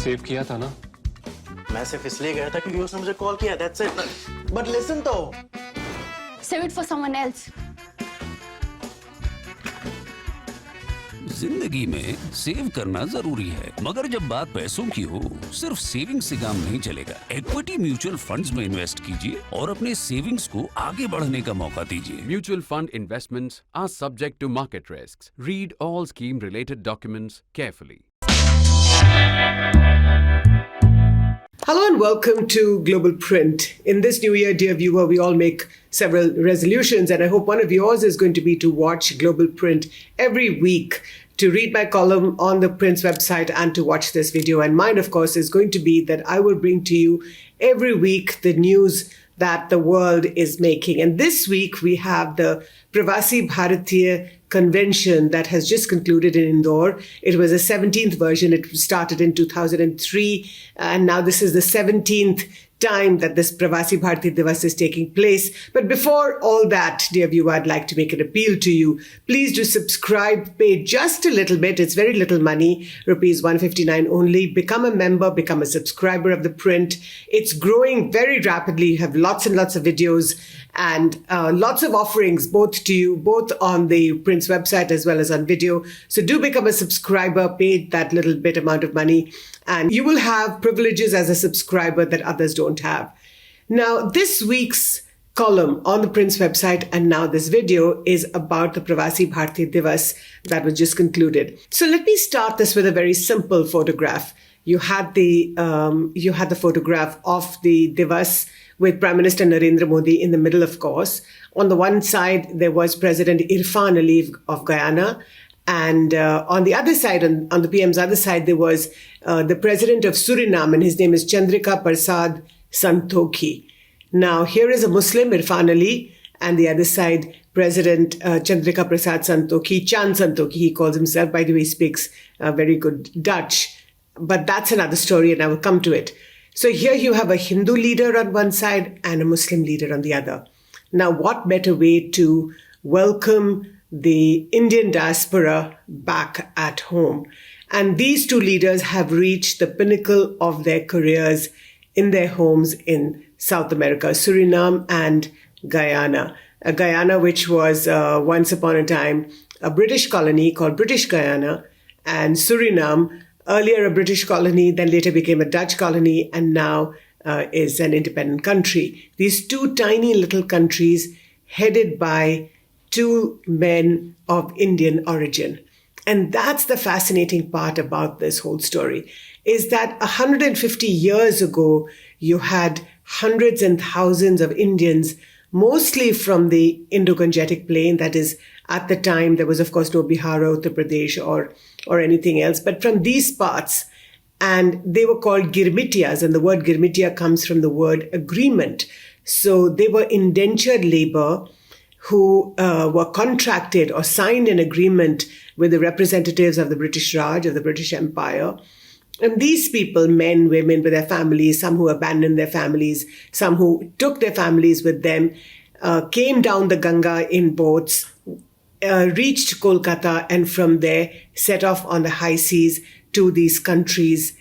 Save किया था ना? मैं सिर्फ इसलिए गया था क्योंकि उसने मुझे कॉल किया, that's it. But listen though. Save it for someone else. जिंदगी में सेव करना जरूरी है, मगर जब बात पैसों की हो, सिर्फ सेविंग से काम नहीं चलेगा। इक्विटी म्यूचुअल फंड्स में इन्वेस्ट कीजिए और अपने सेविंग्स को आगे बढ़ने का मौका दीजिए। Mutual fund investments are subject to market risks. Read all scheme-related documents carefully. Hello and welcome to Global Print. In this new year, dear viewer, we all make several resolutions, and I hope one of yours is going to be to watch Global Print every week, to read my column on the Print's website, and to watch this video. And mine, of course, is going to be that I will bring to you every week the news that the world is making. And this week, we have the Pravasi Bharatiya Convention that has just concluded in Indore. It was the 17th version. It started in 2003, and now this is the 17th time that this Pravasi Bharatiya Divas is taking place. But before all that, dear viewer, I'd like to make an appeal to you. Please do subscribe, pay just a little bit. It's very little money, rupees 159 only. Become a member, become a subscriber of The Print. It's growing very rapidly. You have lots and lots of videos and lots of offerings, both to you, both on the Print's website as well as on video. So do become a subscriber, pay that little bit amount of money, and you will have privileges as a subscriber that others don't have. Now, this week's column on the Print's website and now this video is about the Pravasi Bharatiya Divas that was just concluded. So let me start this with a very simple photograph. You had the photograph of the Divas with Prime Minister Narendra Modi in the middle, of course. On the one side, there was President Irfaan of Guyana. And on the other side, on the PM's other side, there was the president of Suriname, and his name is Pravasi Santokhi. Now, here is a Muslim, Irfaan Ali, and the other side, President Pravasi Santokhi, Chan Santokhi, he calls himself. By the way, he speaks very good Dutch. But that's another story, and I will come to it. So here you have a Hindu leader on one side and a Muslim leader on the other. Now, what better way to welcome the Indian diaspora back at home? And these two leaders have reached the pinnacle of their careers in their homes in South America, Suriname and Guyana. Guyana, which was once upon a time a British colony called British Guyana, and Suriname, earlier a British colony, then later became a Dutch colony, and now is an independent country. These two tiny little countries headed by two men of Indian origin. And that's the fascinating part about this whole story, is that 150 years ago, you had hundreds and thousands of Indians, mostly from the Indo-Gangetic Plain. That is, at the time, there was, of course, no Bihar or Uttar Pradesh or anything else, but from these parts. And they were called Girmitiyas, and the word Girmitiya comes from the word agreement. So they were indentured labor who were contracted or signed an agreement with the representatives of the British Raj, of the British Empire. And these people, men, women with their families, some who abandoned their families, some who took their families with them, came down the Ganga in boats, reached Kolkata, and from there set off on the high seas to these countries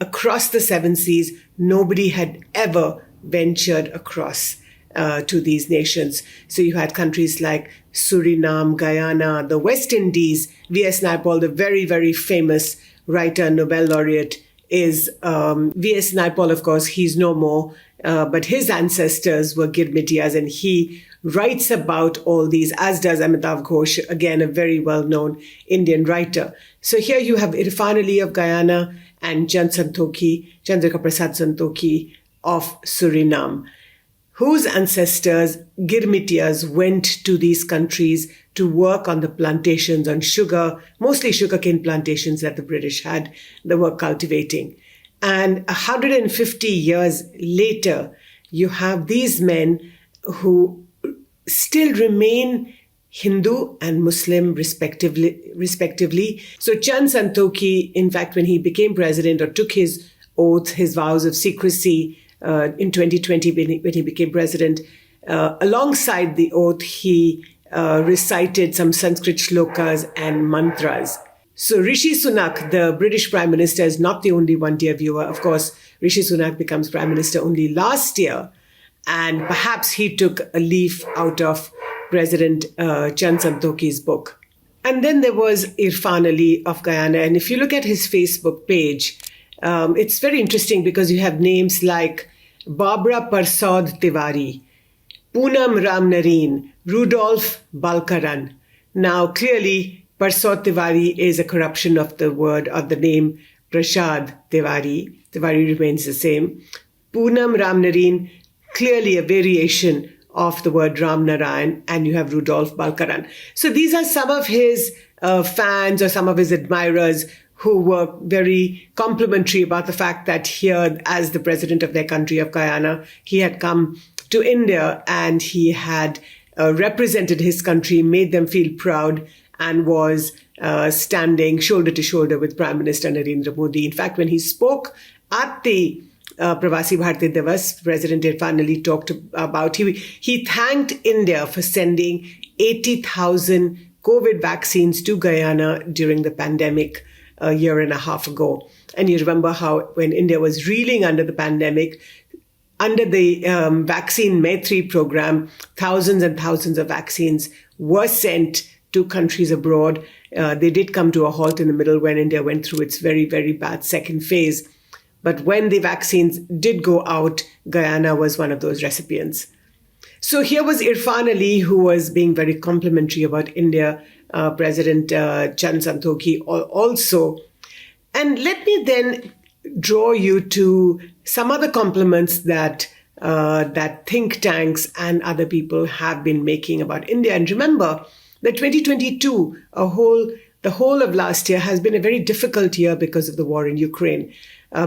across the seven seas. Nobody had ever ventured across to these nations. So you had countries like Suriname, Guyana, the West Indies. V.S. Naipaul, the very, very famous writer, Nobel laureate, is V.S. Naipaul, of course, he's no more, but his ancestors were Girmitiyas, and he writes about all these, as does Amitav Ghosh, again, a very well-known Indian writer. So here you have Irfaan Ali of Guyana and Prasad Santokhi of Suriname, whose ancestors, Girmitiyas, went to these countries to work on the plantations on sugar, mostly sugarcane plantations that the British had, they were cultivating. And 150 years later, you have these men who still remain Hindu and Muslim respectively. So Chan Santokhi, in fact, when he became president or took his oath, his vows of secrecy in 2020 when he became president, alongside the oath, he recited some Sanskrit shlokas and mantras. So Rishi Sunak, the British Prime Minister, is not the only one, dear viewer. Of course, Rishi Sunak becomes Prime Minister only last year. And perhaps he took a leaf out of President Chand Santokhi's book. And then there was Irfaan Ali of Guyana. And if you look at his Facebook page, it's very interesting because you have names like Barbara Parsod Tiwari, Poonam Ramnarine, Rudolf Balkaran. Now, clearly, Parsod Tiwari is a corruption of the word or the name Prashad Tiwari. Tiwari remains the same. Poonam Ramnarine, clearly a variation of the word Ram Narayan, and you have Rudolf Balkaran. So these are some of his fans or some of his admirers who were very complimentary about the fact that here, as the president of their country of Guyana, he had come to India and he had represented his country, made them feel proud, and was standing shoulder to shoulder with Prime Minister Narendra Modi. In fact, when he spoke at the Pravasi Bharatiya Divas, President Irfaan Ali talked about, he thanked India for sending 80,000 COVID vaccines to Guyana during the pandemic a year and a half ago. And you remember how when India was reeling under the pandemic, under the Vaccine Maitri program, thousands and thousands of vaccines were sent to countries abroad. They did come to a halt in the middle when India went through its very, very bad second phase. But when the vaccines did go out, Guyana was one of those recipients. So here was Irfaan Ali, who was being very complimentary about India, President Chand Santokhi also. And let me then draw you to some other compliments that think tanks and other people have been making about India. And remember that 2022, the whole of last year has been a very difficult year because of the war in Ukraine.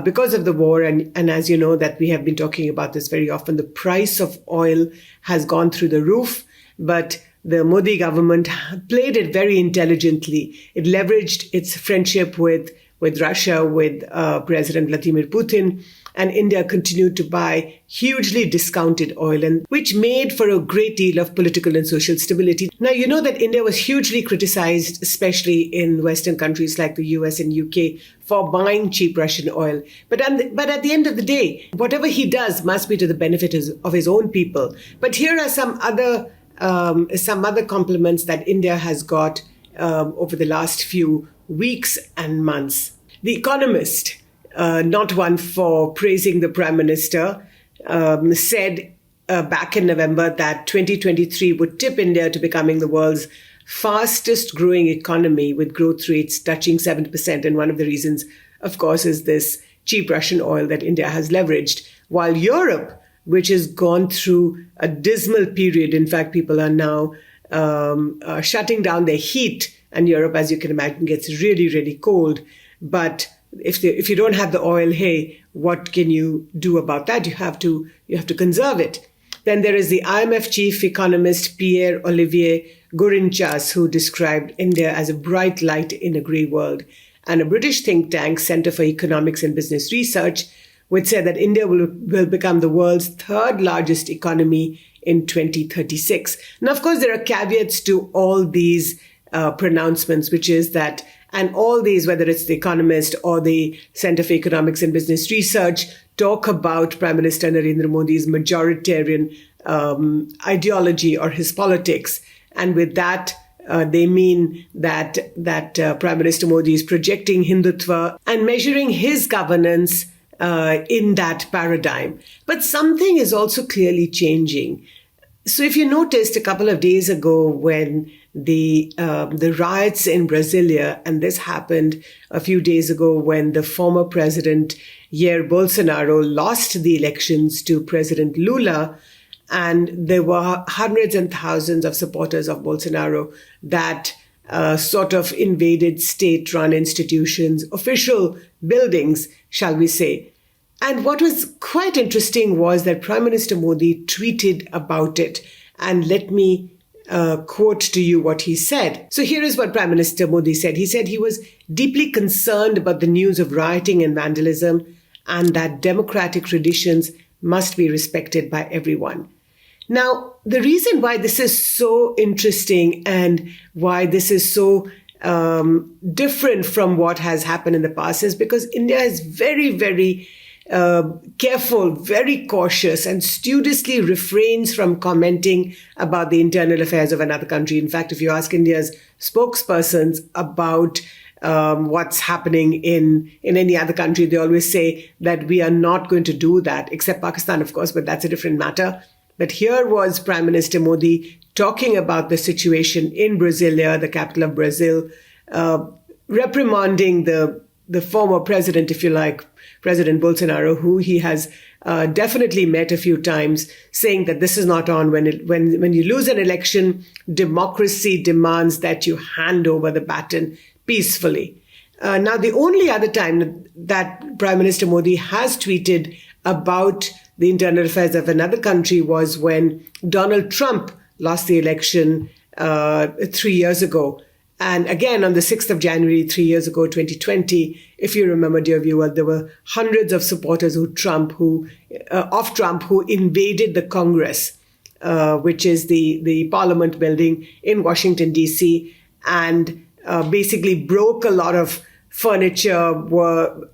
Because of the war, and as you know that we have been talking about this very often, the price of oil has gone through the roof, but the Modi government played it very intelligently. It leveraged its friendship with Russia, with President Vladimir Putin, and India continued to buy hugely discounted oil, and which made for a great deal of political and social stability. Now, you know that India was hugely criticized, especially in Western countries like the US and UK, for buying cheap Russian oil. But at the end of the day, whatever he does must be to the benefit of his own people. But here are some other compliments that India has got over the last few weeks and months. The Economist, not one for praising the Prime Minister, said back in November that 2023 would tip India to becoming the world's fastest growing economy, with growth rates touching 7%. And one of the reasons, of course, is this cheap Russian oil that India has leveraged. While Europe, which has gone through a dismal period, in fact, people are now shutting down their heat, and Europe, as you can imagine, gets really, really cold. But if you don't have the oil, hey, what can you do about that? You have to conserve it. Then there is the IMF chief economist Pierre-Olivier Gourinchas, who described India as a bright light in a grey world, and a British think tank, Centre for Economics and Business Research, which said that India will become the world's third largest economy in 2036. Now, of course, there are caveats to all these pronouncements, which is that, and all these, whether it's the Economist or the Centre for Economics and Business Research, talk about Prime Minister Narendra Modi's majoritarian ideology or his politics. And with that, they mean that Prime Minister Modi is projecting Hindutva and measuring his governance in that paradigm. But something is also clearly changing. So if you noticed a couple of days ago when the riots in Brasilia, and this happened a few days ago when the former president Jair Bolsonaro lost the elections to President Lula, and there were hundreds and thousands of supporters of Bolsonaro that sort of invaded state-run institutions, official buildings, shall we say. And what was quite interesting was that Prime Minister Modi tweeted about it. And let me quote to you what he said. So here is what Prime Minister Modi said. He said he was deeply concerned about the news of rioting and vandalism, and that democratic traditions must be respected by everyone. Now, the reason why this is so interesting and why this is so different from what has happened in the past is because India is very, very careful, very cautious, and studiously refrains from commenting about the internal affairs of another country. In fact, if you ask India's spokespersons about what's happening in any other country, they always say that we are not going to do that, except Pakistan, of course, but that's a different matter. But here was Prime Minister Modi talking about the situation in Brasilia, the capital of Brazil, reprimanding the former president, if you like, President Bolsonaro, who he has definitely met a few times, saying that this is not on. When you lose an election, democracy demands that you hand over the baton peacefully. Now, the only other time that Prime Minister Modi has tweeted about the internal affairs of another country was when Donald Trump lost the election 3 years ago. And again, on the 6th of January, 3 years ago, 2020, if you remember, dear viewer, there were hundreds of supporters of Trump who invaded the Congress, which is the Parliament building in Washington, D.C., and basically broke a lot of furniture,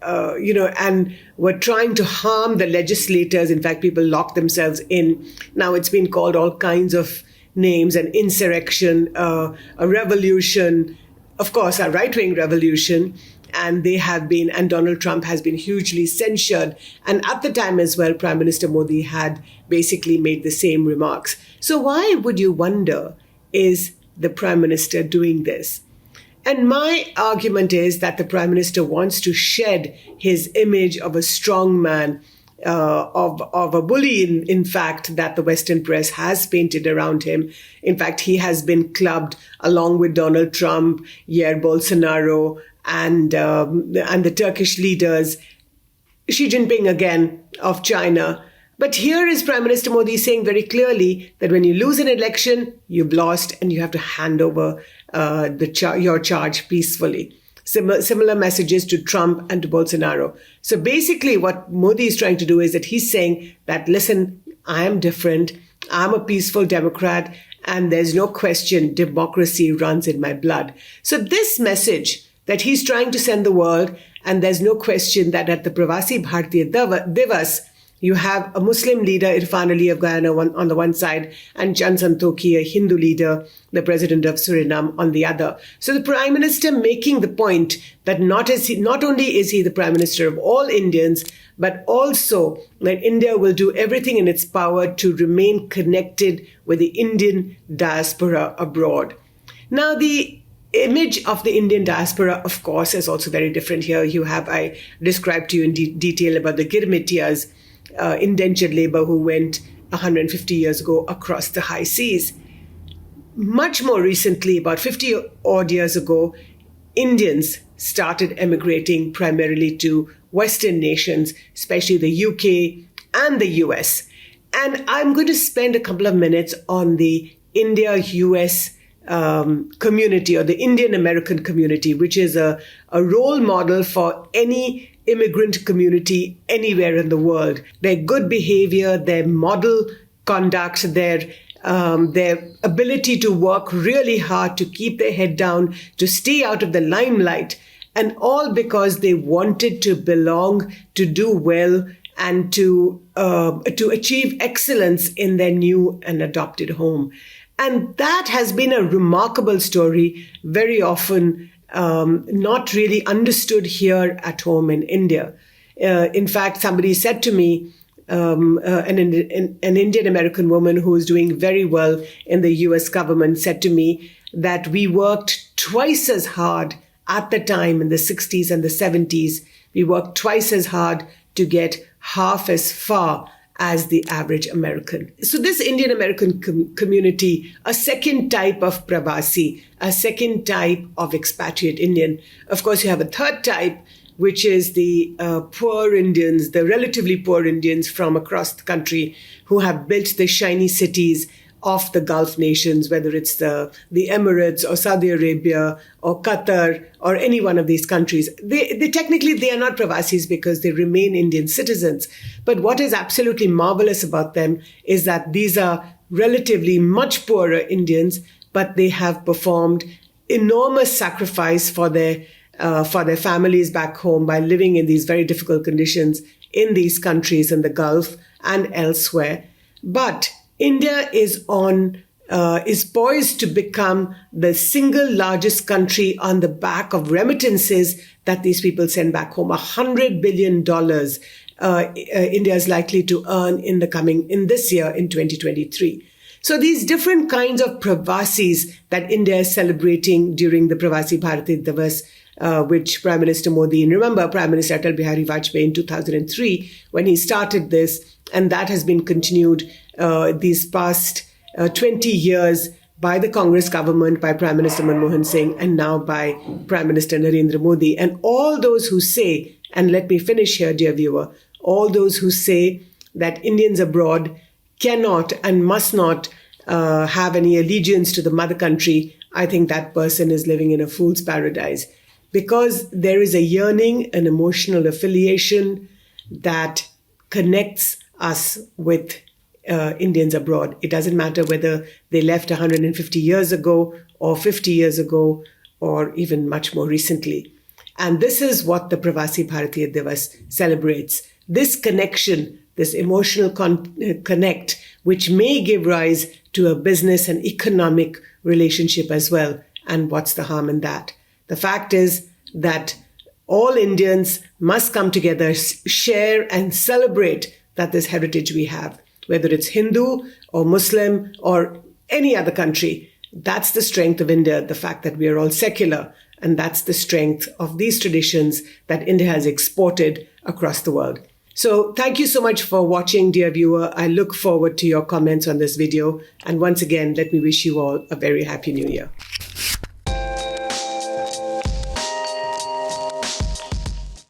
and were trying to harm the legislators. In fact, people locked themselves in. Now it's been called all kinds of names: an insurrection, a revolution, of course, a right-wing revolution. And and Donald Trump has been hugely censured. And at the time as well, Prime Minister Modi had basically made the same remarks. So why would you wonder, is the Prime Minister doing this? And my argument is that the Prime Minister wants to shed his image of a strong man, of a bully, in fact, that the Western press has painted around him. In fact, he has been clubbed along with Donald Trump, Jair Bolsonaro, and the Turkish leaders, Xi Jinping again of China. But here is Prime Minister Modi saying very clearly that when you lose an election, you've lost and you have to hand over your charge peacefully. Similar messages to Trump and to Bolsonaro. So basically what Modi is trying to do is that he's saying that, listen, I am different. I'm a peaceful Democrat, and there's no question democracy runs in my blood. So this message that he's trying to send the world, and there's no question that at the Pravasi Bharatiya Divas, you have a Muslim leader, Irfaan of Guyana, on the one side, and Santokhi, a Hindu leader, the president of Suriname, on the other. So the Prime Minister making the point that not only is he the Prime Minister of all Indians, but also that India will do everything in its power to remain connected with the Indian diaspora abroad. Now, the image of the Indian diaspora, of course, is also very different here. I described to you in detail about the Girmitiyas, indentured labor who went 150 years ago across the high seas. Much more recently, about 50 odd years ago, Indians started emigrating primarily to Western nations, especially the UK and the US. And I'm going to spend a couple of minutes on the India-US community, or the Indian American community, which is a role model for any immigrant community anywhere in the world. Their good behavior, their model conduct, their ability to work really hard, to keep their head down, to stay out of the limelight, and all because they wanted to belong, to do well, and to achieve excellence in their new and adopted home. And that has been a remarkable story, very often not really understood here at home in India. In fact, somebody said to me, an Indian American woman who is doing very well in the US government said to me that we worked twice as hard at the time in the 60s and the 70s. We worked twice as hard to get half as far as the average American. So this Indian American community, a second type of Pravasi, a second type of expatriate Indian. Of course, you have a third type, which is the poor Indians, the relatively poor Indians from across the country who have built the shiny cities of the Gulf nations, whether it's the Emirates or Saudi Arabia or Qatar or any one of these countries. They technically, they are not Pravasis because they remain Indian citizens. But what is absolutely marvelous about them is that these are relatively much poorer Indians, but they have performed enormous sacrifice for their families back home by living in these very difficult conditions in these countries in the Gulf and elsewhere. But India is poised to become the single largest country on the back of remittances that these people send back home. $100 billion India is likely to earn in this year, in 2023. So these different kinds of Pravasis that India is celebrating during the Pravasi Bharatiya Divas, which Prime Minister Modi, and remember Prime Minister Atal Bihari Vajpayee in 2003, when he started this, and that has been continued these past 20 years by the Congress government, by Prime Minister Manmohan Singh, and now by Prime Minister Narendra Modi. And all those who say, and let me finish here, dear viewer, all those who say that Indians abroad cannot and must not have any allegiance to the mother country, I think that person is living in a fool's paradise. Because there is a yearning, an emotional affiliation that connects us with Indians abroad. It doesn't matter whether they left 150 years ago or 50 years ago or even much more recently. And this is what the Pravasi Bharatiya Divas celebrates. This connection, this emotional connect, which may give rise to a business and economic relationship as well. And what's the harm in that? The fact is that all Indians must come together, share and celebrate that this heritage we have, whether it's Hindu or Muslim or any other country. That's the strength of India, the fact that we are all secular. And that's the strength of these traditions that India has exported across the world. So thank you so much for watching, dear viewer. I look forward to your comments on this video. And once again, let me wish you all a very happy new year.